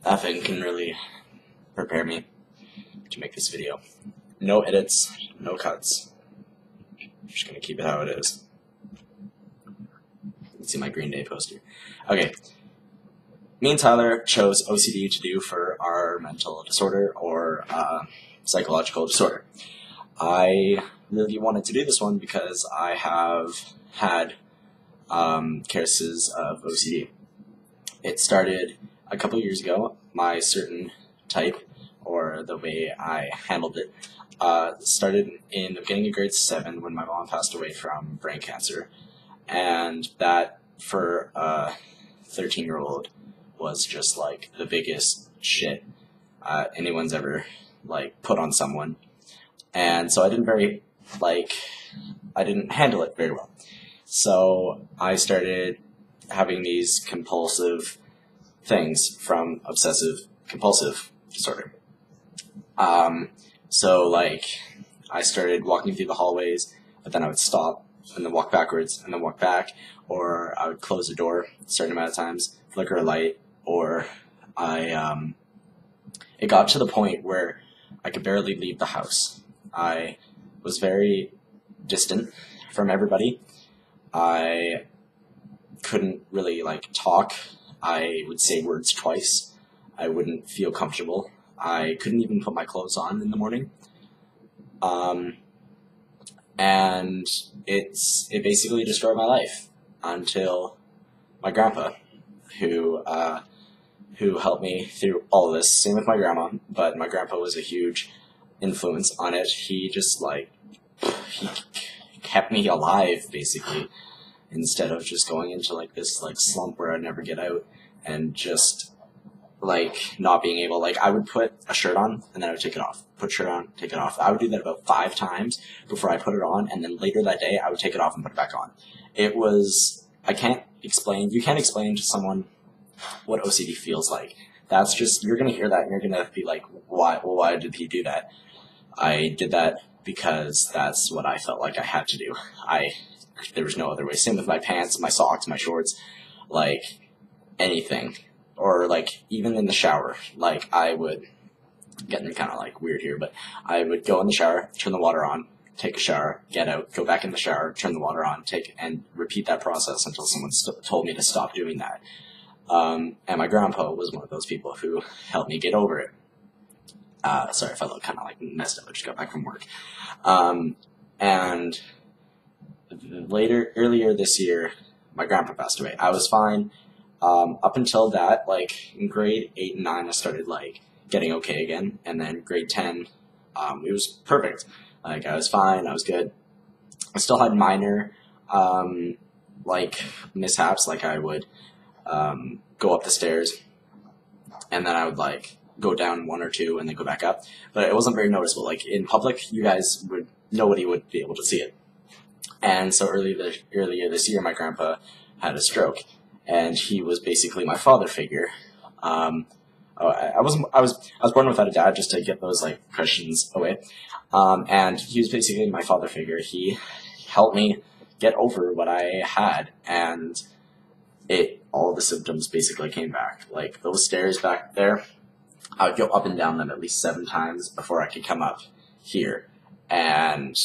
Nothing can really prepare me to make this video. No edits, no cuts. I'm just gonna keep it how it is. Let's see my Green Day poster. Okay. Me and Tyler chose OCD to do for our mental disorder or psychological disorder. I really wanted to do this one because I have had cases of OCD. It started a couple years ago. My certain type, or the way I handled it, started in the beginning of grade 7 when my mom passed away from brain cancer. And that, for a 13-year-old, was just like the biggest shit anyone's ever like put on someone. And so I didn't handle it very well. So I started having these compulsive things from obsessive compulsive disorder. So like I started walking through the hallways, but then I would stop and then walk backwards and then walk back, or I would close the door a certain amount of times, flicker a light, or it got to the point where I could barely leave the house. I was very distant from everybody. I couldn't really talk. I would say words twice. I wouldn't feel comfortable. I couldn't even put my clothes on in the morning. And it basically destroyed my life until my grandpa, who helped me through all of this. Same with my grandma, but my grandpa was a huge influence on it. He just he kept me alive, basically, instead of just going into this slump where I'd never get out, and just not being able, I would put a shirt on and then I would take it off, put shirt on, take it off. I would do that about 5 times before I put it on, and then later that day I would take it off and put it back on. It was, you can't explain to someone what OCD feels like. That's just, you're going to hear that and you're going to be like, why did he do that? I did that because that's what I felt like I had to do. There was no other way. Same with my pants, my socks, my shorts, anything. Or even in the shower, I would, getting kind of weird here, but I would go in the shower, turn the water on, take a shower, get out, go back in the shower, turn the water on, and repeat that process until someone told me to stop doing that. And my grandpa was one of those people who helped me get over it. Sorry if I look kind of messed up. I just got back from work. And earlier this year, my grandpa passed away. I was fine. Up until that, in grade 8 and 9, I started getting okay again. And then grade 10, it was perfect. I was fine. I was good. I still had minor, mishaps. I would, go up the stairs, and then I would go down 1 or 2 and then go back up. But it wasn't very noticeable. In public, nobody would be able to see it. And so earlier this year, my grandpa had a stroke, and he was basically my father figure. I was born without a dad, just to get those questions away. And he was basically my father figure. He helped me get over what I had, and all the symptoms basically came back. Those stairs back there, I would go up and down them at least 7 times before I could come up here and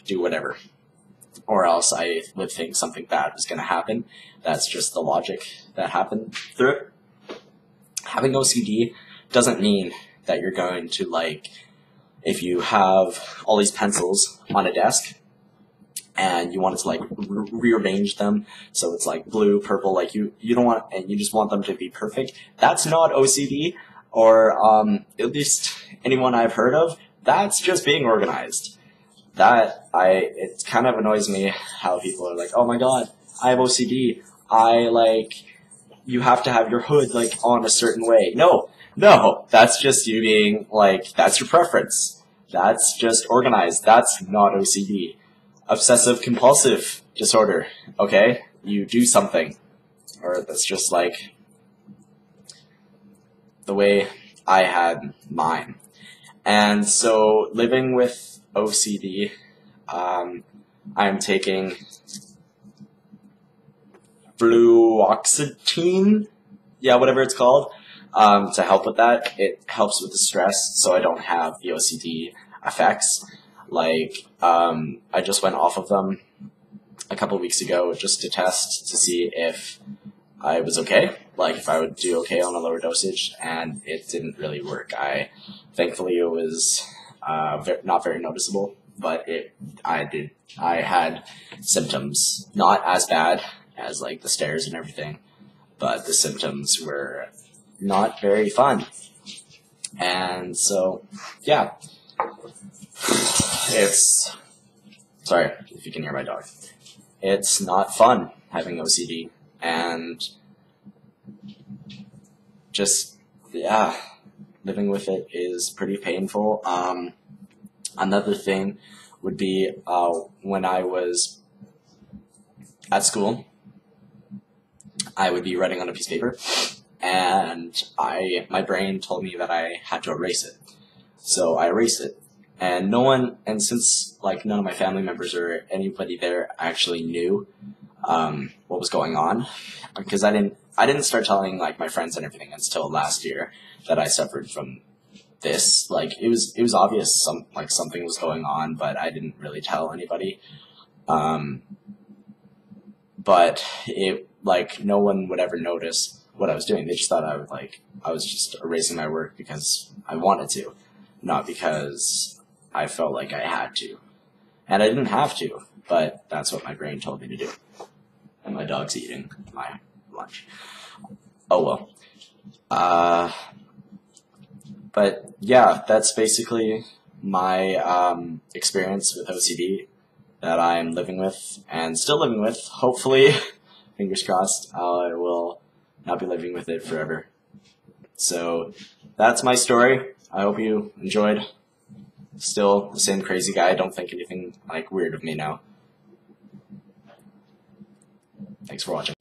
do whatever. Or else I would think something bad was going to happen. That's just the logic that happened through it. Having OCD doesn't mean that you're going to if you have all these pencils on a desk and you wanted to rearrange them so it's blue, purple, you don't want, and you just want them to be perfect. That's not OCD, or at least anyone I've heard of. That's just being organized. It kind of annoys me how people are oh my god, I have OCD. You have to have your hood on a certain way. No, that's just you being that's your preference. That's just organized. That's not OCD. Obsessive compulsive disorder, okay? You do something, or that's just the way I had mine. And so living with OCD, I'm taking fluoxetine, whatever it's called. to help with that. It helps with the stress, so I don't have the OCD effects. Like, I just went off of them a couple weeks ago just to test to see if I was okay, like if I would do okay on a lower dosage, and it didn't really work. Thankfully, it was not very noticeable, but I had symptoms, not as bad as like the stares and everything, but the symptoms were not very fun. And so, yeah, sorry if you can hear my dog. It's not fun having OCD, and just, yeah, living with it is pretty painful. Another thing would be when I was at school, I would be writing on a piece of paper, and my brain told me that I had to erase it. So I erased it. And since like none of my family members or anybody there actually knew what was going on, because I didn't start telling like my friends and everything until last year that I suffered from this. Like it was obvious something was going on, but I didn't really tell anybody. But no one would ever notice what I was doing. They just thought I was just erasing my work because I wanted to, not because I felt like I had to. And I didn't have to, but that's what my brain told me to do. And my dog's eating my lunch. Oh well. But yeah, that's basically my experience with OCD that I'm living with and still living with. Hopefully, fingers crossed, I will not be living with it forever. So that's my story. I hope you enjoyed. Still the same crazy guy. Don't think anything like weird of me now. Thanks for watching.